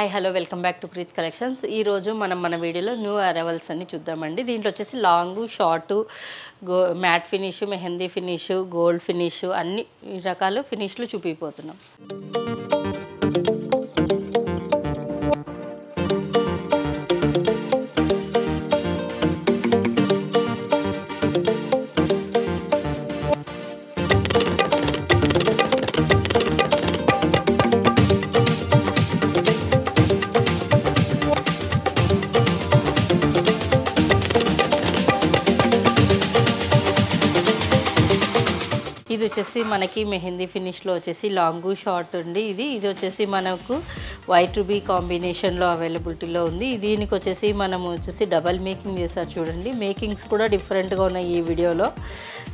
Hi hello welcome back to Preet collections. ఈరోజు మన వీడియోలో న్యూ అరైవల్స్ అన్ని చూద్దామండి. దీంట్లో వచ్చేసి long short matte finish, mehndi finish, gold finish అన్ని రకాల ఫినిష్లు చూపిపోతున్నాం. ఇది వచ్చేసి మనకి మెహందీ ఫినిష్లో వచ్చేసి లాంగ్ షార్ట్ ఉంది. ఇది వచ్చేసి మనకు వైట్ రూబీ కాంబినేషన్లో అవైలబిలిటీలో ఉంది. దీనికి వచ్చేసి మనము వచ్చేసి డబల్ మేకింగ్ చేశారు చూడండి. మేకింగ్స్ కూడా డిఫరెంట్గా ఉన్నాయి ఈ వీడియోలో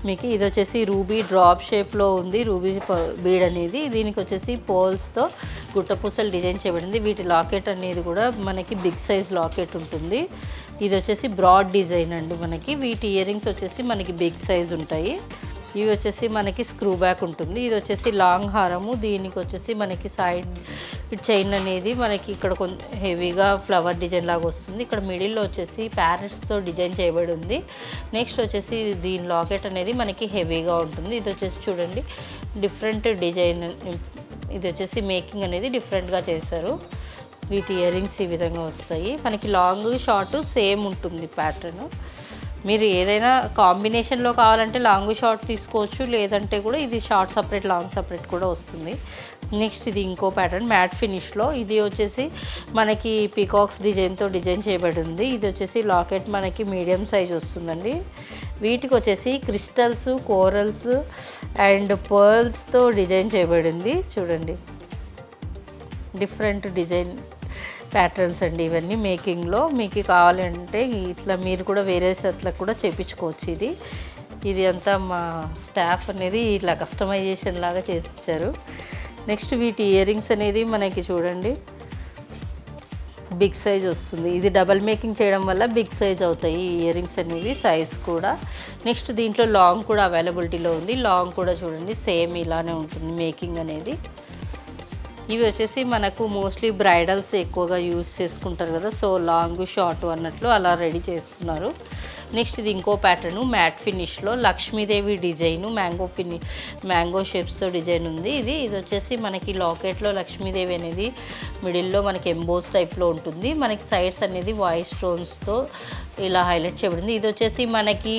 మీకు. ఇది వచ్చేసి రూబీ డ్రాప్ షేప్లో ఉంది, రూబీ బీడ్ అనేది. దీనికి వచ్చేసి పోల్స్తో గుట్టపూసలు డిజైన్ చేయబడింది. వీటి లాకెట్ అనేది కూడా మనకి బిగ్ సైజ్ లాకెట్ ఉంటుంది. ఇది వచ్చేసి బ్రాడ్ డిజైన్ అండి మనకి. వీటి ఇయర్ రింగ్స్ వచ్చేసి మనకి బిగ్ సైజ్ ఉంటాయి. ఇవి వచ్చేసి మనకి స్క్రూ బ్యాక్ ఉంటుంది. ఇది వచ్చేసి లాంగ్ హారము. దీనికి వచ్చేసి మనకి సైడ్ చైన్ అనేది మనకి ఇక్కడ కొంచెం హెవీగా ఫ్లవర్ డిజైన్ లాగా వస్తుంది. ఇక్కడ మిడిల్లో వచ్చేసి ప్యారెట్స్తో డిజైన్ చేయబడి ఉంది. నెక్స్ట్ వచ్చేసి దీని లాకెట్ అనేది మనకి హెవీగా ఉంటుంది. ఇది వచ్చేసి చూడండి డిఫరెంట్ డిజైన్. ఇది వచ్చేసి మేకింగ్ అనేది డిఫరెంట్గా చేశారు. వీటి ఇయర్ రింగ్స్ ఈ విధంగా వస్తాయి. మనకి లాంగ్ షార్ట్ సేమ్ ఉంటుంది ప్యాటర్న్. మీరు ఏదైనా కాంబినేషన్లో కావాలంటే లాంగ్ షార్ట్ తీసుకోవచ్చు, లేదంటే కూడా ఇది షార్ట్ సపరేట్ లాంగ్ సపరేట్ కూడా వస్తుంది. నెక్స్ట్ ఇది ఇంకో ప్యాటర్న్ మ్యాట్ ఫినిష్లో. ఇది వచ్చేసి మనకి పీకాక్స్ డిజైన్తో డిజైన్ చేయబడి ఉంది. ఇది వచ్చేసి లాకెట్ మనకి మీడియం సైజ్ వస్తుందండి. వీటికి వచ్చేసి క్రిస్టల్స్, కోరల్స్ అండ్ పర్ల్స్తో డిజైన్ చేయబడింది. చూడండి డిఫరెంట్ డిజైన్ ప్యాటర్న్స్ అండి ఇవన్నీ మేకింగ్లో. మీకు కావాలంటే ఇట్లా మీరు కూడా వేరే సెట్లకు కూడా చేయించుకోవచ్చు. ఇది అంతా మా స్టాఫ్ అనేది ఇట్లా కస్టమైజేషన్ లాగా చేసి ఇచ్చారు. నెక్స్ట్ వీటి ఇయర్ రింగ్స్ అనేది మనకి చూడండి బిగ్ సైజ్ వస్తుంది. ఇది డబల్ మేకింగ్ చేయడం వల్ల బిగ్ సైజ్ అవుతాయి ఈ ఇయర్ రింగ్స్ అనేవి, సైజ్ కూడా. నెక్స్ట్ దీంట్లో లాంగ్ కూడా అవైలబిలిటీలో ఉంది. లాంగ్ కూడా చూడండి సేమ్ ఇలానే ఉంటుంది మేకింగ్ అనేది. ఇవి వచ్చేసి మనకు మోస్ట్లీ బ్రైడల్స్ ఎక్కువగా యూజ్ చేసుకుంటారు కదా, సో లాంగ్ షార్ట్ అన్నట్లు అలా రెడీ చేస్తున్నారు. నెక్స్ట్ ఇది ఇంకో ప్యాటర్ను మ్యాట్ ఫినిష్లో లక్ష్మీదేవి డిజైన్, మ్యాంగో షేప్స్తో డిజైన్ ఉంది. ఇది వచ్చేసి మనకి లాకెట్లో లక్ష్మీదేవి అనేది మిడిల్లో మనకి ఎంబోస్ టైప్లో ఉంటుంది. మనకి సైడ్స్ అనేది వైట్ స్టోన్స్తో ఇలా హైలైట్ చేయబడింది. ఇది వచ్చేసి మనకి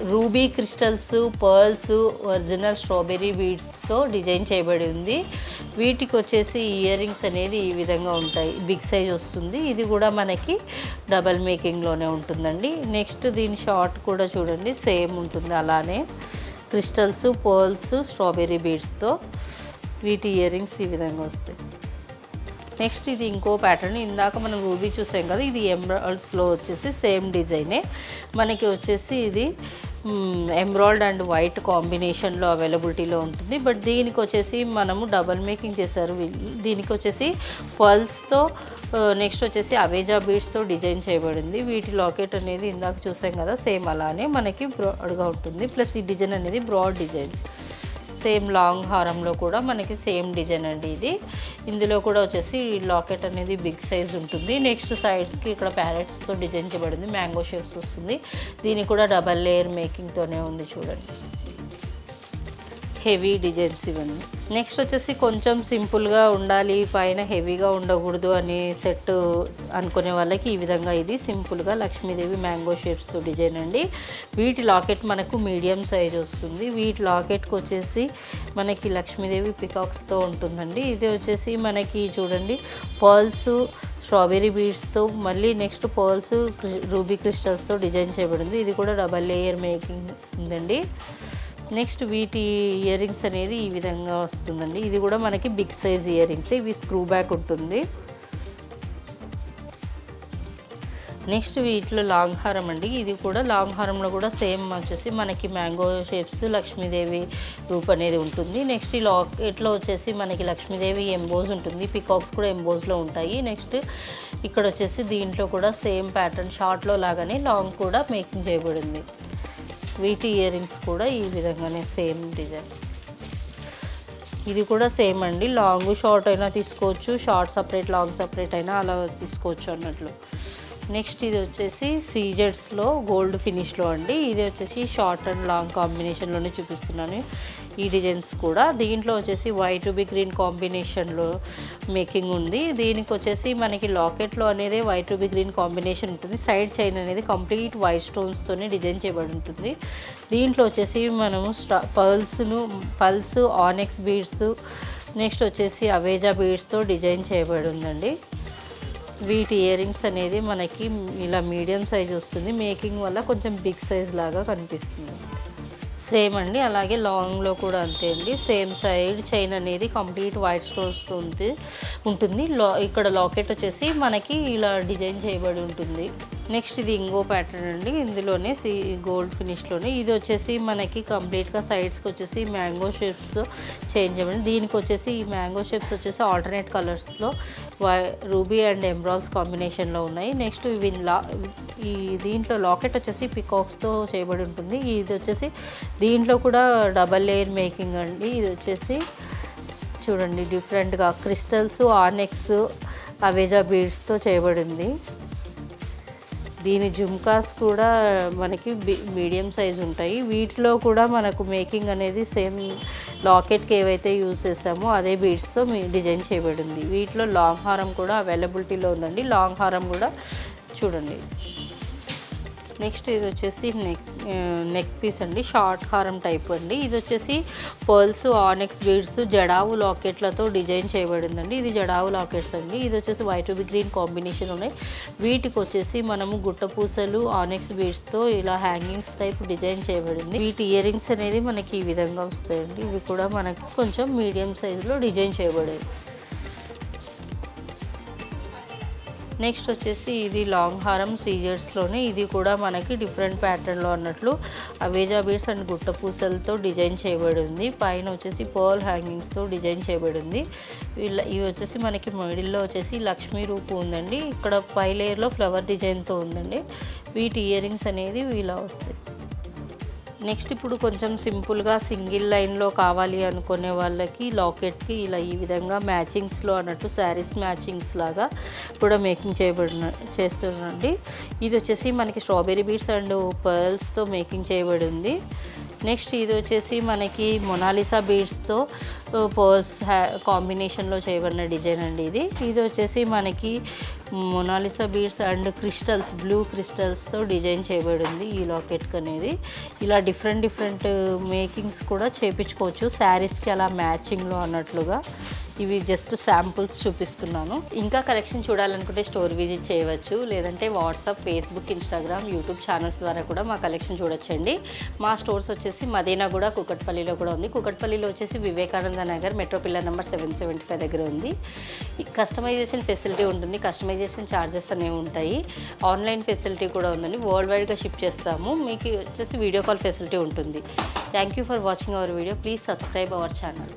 ruby crystals, pearls, original strawberry బీడ్స్తో డిజైన్ చేయబడి ఉంది. వీటికి వచ్చేసి ఇయర్ రింగ్స్ అనేది ఈ విధంగా ఉంటాయి, బిగ్ సైజ్ వస్తుంది. ఇది కూడా మనకి డబల్ మేకింగ్లోనే ఉంటుందండి. నెక్స్ట్ దీని షార్ట్ కూడా చూడండి సేమ్ ఉంటుంది అలానే, క్రిస్టల్స్, పర్ల్స్, స్ట్రాబెర్రీ బీడ్స్తో వీటి ఇయర్ రింగ్స్ ఈ విధంగా వస్తాయి. నెక్స్ట్ ఇది ఇంకో ప్యాటర్న్. ఇందాక మనం రూబీ చూసాం కదా, ఇది ఎమరాల్డ్స్లో వచ్చేసి సేమ్ డిజైనే. మనకి వచ్చేసి ఇది ఎమరాల్డ్ అండ్ వైట్ కాంబినేషన్లో అవైలబిలిటీలో ఉంటుంది. బట్ దీనికి వచ్చేసి మనము డబల్ మేకింగ్ చేశారు. దీనికి వచ్చేసి పర్ల్స్తో, నెక్స్ట్ వచ్చేసి అవేజా బీడ్స్తో డిజైన్ చేయబడింది. వీటి లాకెట్ అనేది ఇందాక చూసాం కదా సేమ్ అలానే మనకి బ్రాడ్గా ఉంటుంది. ప్లస్ ఈ డిజైన్ అనేది బ్రాడ్ డిజైన్. సేమ్ లాంగ్ హారంలో కూడా మనకి సేమ్ డిజైన్ అండి ఇది. ఇందులో కూడా వచ్చేసి లాకెట్ అనేది బిగ్ సైజ్ ఉంటుంది. నెక్స్ట్ సైడ్స్కి ఇక్కడ ప్యారెట్స్తో డిజైన్ చేయబడింది, మ్యాంగో షేప్స్ వస్తుంది. దీనికి కూడా డబల్ లేయర్ మేకింగ్తోనే ఉంది చూడండి. హెవీ డిజైన్స్ ఇవన్నీ. నెక్స్ట్ వచ్చేసి కొంచెం సింపుల్గా ఉండాలి, పైన హెవీగా ఉండకూడదు అని సెట్ అనుకునే వాళ్ళకి ఈ విధంగా ఇది సింపుల్గా లక్ష్మీదేవి మ్యాంగో షేప్స్తో డిజైన్ అండి. వీటి లాకెట్ మనకు మీడియం సైజ్ వస్తుంది. వీటి లాకెట్కి వచ్చేసి మనకి లక్ష్మీదేవి పికాక్స్తో ఉంటుందండి. ఇది వచ్చేసి మనకి చూడండి పర్ల్స్, స్ట్రాబెర్రీ బీడ్స్తో, మళ్ళీ నెక్స్ట్ పర్ల్స్, రూబీ క్రిస్టల్స్తో డిజైన్ చేయబడింది. ఇది కూడా డబల్ లేయర్ మేకింగ్ ఉందండి. నెక్స్ట్ వీటి ఇయర్ రింగ్స్ అనేది ఈ విధంగా వస్తుందండి. ఇది కూడా మనకి బిగ్ సైజ్ ఇయర్ రింగ్స్. ఇవి స్క్రూ బ్యాక్ ఉంటుంది. నెక్స్ట్ వీటిలో లాంగ్ హారం అండి. ఇది కూడా లాంగ్ హారంలో కూడా సేమ్ వచ్చేసి మనకి మ్యాంగో షేప్స్, లక్ష్మీదేవి రూప్ అనేది ఉంటుంది. నెక్స్ట్ ఈ లాకెట్లో వచ్చేసి మనకి లక్ష్మీదేవి ఎంబోజ్ ఉంటుంది, పికాక్స్ కూడా ఎంబోజ్లో ఉంటాయి. నెక్స్ట్ ఇక్కడ వచ్చేసి దీంట్లో కూడా సేమ్ ప్యాటర్న్ షార్ట్లో లాగానే లాంగ్ కూడా మేకింగ్ చేయబడింది. వీటి ఇయర్ రింగ్స్ కూడా ఈ విధంగానే సేమ్ డిజైన్. ఇది కూడా సేమ్ అండి, లాంగ్ షార్ట్ అయినా తీసుకోవచ్చు, షార్ట్ సపరేట్ లాంగ్ సపరేట్ అయినా అలా తీసుకోవచ్చు అన్నట్లు. నెక్స్ట్ ఇది వచ్చేసి సీజెడ్స్లో గోల్డ్ ఫినిష్లో అండి. ఇది వచ్చేసి షార్ట్ అండ్ లాంగ్ కాంబినేషన్లోనే చూపిస్తున్నాను ఈ డిజైన్స్ కూడా. దీంట్లో వచ్చేసి వైట్ టు బి గ్రీన్ కాంబినేషన్లో మేకింగ్ ఉంది. దీనికి వచ్చేసి మనకి లాకెట్లో అనేది white to be green combination ఉంటుంది. సైడ్ చైన్ అనేది కంప్లీట్ వైట్ స్టోన్స్తోనే డిజైన్ చేయబడి ఉంటుంది. దీంట్లో వచ్చేసి మనము పల్స్ ఆనెక్స్ బీడ్స్, నెక్స్ట్ వచ్చేసి అవేజా బీడ్స్తో డిజైన్ చేయబడి ఉందండి. వీటి ఇయర్ రింగ్స్ అనేది మనకి ఇలా మీడియం సైజ్ వస్తుంది. మేకింగ్ వల్ల కొంచెం బిగ్ సైజ్ లాగా కనిపిస్తుంది. సేమ్ అండి, అలాగే లాంగ్లో కూడా అంతే అండి. సేమ్ సైడ్ చైన్ అనేది కంప్లీట్ వైట్ స్టోన్స్తో ఉంటుంది. ఇక్కడ లాకెట్ వచ్చేసి మనకి ఇలా డిజైన్ చేయబడి ఉంటుంది. నెక్స్ట్ ఇది ఇంకో ప్యాటర్న్ అండి, ఇందులోనే గోల్డ్ ఫినిష్లోనే. ఇది వచ్చేసి మనకి కంప్లీట్గా సైడ్స్కి వచ్చేసి మ్యాంగో షేప్స్తో చేంజ్ అవ్వండి. దీనికి వచ్చేసి ఈ మ్యాంగో షేప్స్ వచ్చేసి ఆల్టర్నేట్ కలర్స్లో రూబీ అండ్ ఎమరాల్డ్స్ కాంబినేషన్లో ఉన్నాయి. నెక్స్ట్ ఈ దీంట్లో లాకెట్ వచ్చేసి పికాక్స్తో చేయబడి ఉంటుంది. ఇది వచ్చేసి దీంట్లో కూడా డబల్ లేయర్ మేకింగ్ అండి. ఇది వచ్చేసి చూడండి డిఫరెంట్గా క్రిస్టల్స్, ఆనెక్స్, అవేజా బీడ్స్తో చేయబడింది. దీని జుమ్కాస్ కూడా మనకి మీడియం సైజ్ ఉంటాయి. వీటిలో కూడా మనకు మేకింగ్ అనేది సేమ్ లాకెట్కి ఏవైతే యూజ్ చేసామో అదే బీడ్స్తో డిజైన్ చేయబడింది. వీటిలో లాంగ్ హారం కూడా అవైలబిలిటీలో ఉందండి. లాంగ్ హారం కూడా చూడండి. నెక్స్ట్ ఇది వచ్చేసి నెక్ పీస్ అండి, షార్ట్ హారం టైప్ అండి. ఇది వచ్చేసి పర్ల్స్, ఆనెక్స్ బీడ్స్, జడావు లాకెట్లతో డిజైన్ చేయబడిందండి. ఇది జడావు లాకెట్స్ అండి. ఇది వచ్చేసి white to be green combination ఉన్నాయి. వీటికి వచ్చేసి మనము గుట్టపూసలు, ఆనెక్స్ బీడ్స్తో ఇలా హ్యాంగింగ్స్ టైప్ డిజైన్ చేయబడింది. వీటి ఇయర్ రింగ్స్ అనేది మనకి ఈ విధంగా వస్తాయండి. ఇవి కూడా మనకి కొంచెం మీడియం సైజులో డిజైన్ చేయబడేది. నెక్స్ట్ వచ్చేసి ఇది లాంగ్ హారం సీజర్స్లోనే. ఇది కూడా మనకి డిఫరెంట్ ప్యాటర్న్లో అన్నట్లు అవేజా బీడ్స్ అండ్ గుట్ట పూసలతో డిజైన్ చేయబడి ఉంది. పైన వచ్చేసి పర్ల్ హ్యాంగింగ్స్తో డిజైన్ చేయబడి ఉంది. ఇవి వచ్చేసి మనకి మిడిల్లో వచ్చేసి లక్ష్మీ రూపు ఉందండి. ఇక్కడ పై లేయర్లో ఫ్లవర్ డిజైన్తో ఉందండి. వీటి ఇయర్ రింగ్స్ అనేది ఇలా వస్తాయి. నెక్స్ట్ ఇప్పుడు కొంచెం సింపుల్గా సింగిల్ లైన్లో కావాలి అనుకునే వాళ్ళకి లాకెట్కి ఇలా ఈ విధంగా మ్యాచింగ్స్లో అన్నట్టు శారీస్ మ్యాచింగ్స్ లాగా కూడా మేకింగ్ చేస్తున్నాండి. ఇది వచ్చేసి మనకి స్ట్రాబెర్రీ బీడ్స్ అండ్ పర్ల్స్తో మేకింగ్ చేయబడి ఉంది. నెక్స్ట్ ఇది వచ్చేసి మనకి మొనాలిసా బీడ్స్తో పర్ల్స్ కాంబినేషన్లో చేయబడిన డిజైన్ అండి. ఇది వచ్చేసి మనకి Mona Lisa beads and crystals, blue క్రిస్టల్స్తో డిజైన్ చేయబడి ఉంది ఈ లాకెట్కి అనేది. ఇలా డిఫరెంట్ మేకింగ్స్ కూడా చేయించుకోవచ్చు శారీస్కి అలా మ్యాచింగ్లో అన్నట్లుగా. ఇవి జస్ట్ శాంపుల్స్ చూపిస్తున్నాను. ఇంకా కలెక్షన్ చూడాలనుకుంటే స్టోర్ విజిట్ చేయవచ్చు, లేదంటే WhatsApp, Facebook, Instagram, YouTube channels ద్వారా కూడా మా కలెక్షన్ చూడొచ్చండి. మా స్టోర్స్ వచ్చేసి మదీనాగూడ, కూకట్పల్లిలో కూడా ఉంది. కూకట్పల్లిలో వచ్చేసి Vivekananda Nagar metro pillar number 775 దగ్గర ఉంది. కస్టమైజేషన్ ఫెసిలిటీ ఉంటుంది. కస్టమైజేషన్ ఛార్జెస్ అనేవి ఉంటాయి. ఆన్లైన్ ఫెసిలిటీ కూడా ఉందండి. వరల్డ్ వైడ్గా షిప్ చేస్తాము. మీకు వచ్చేసి వీడియో కాల్ ఫెసిలిటీ ఉంటుంది. Thank you for watching our video. Please subscribe our channel.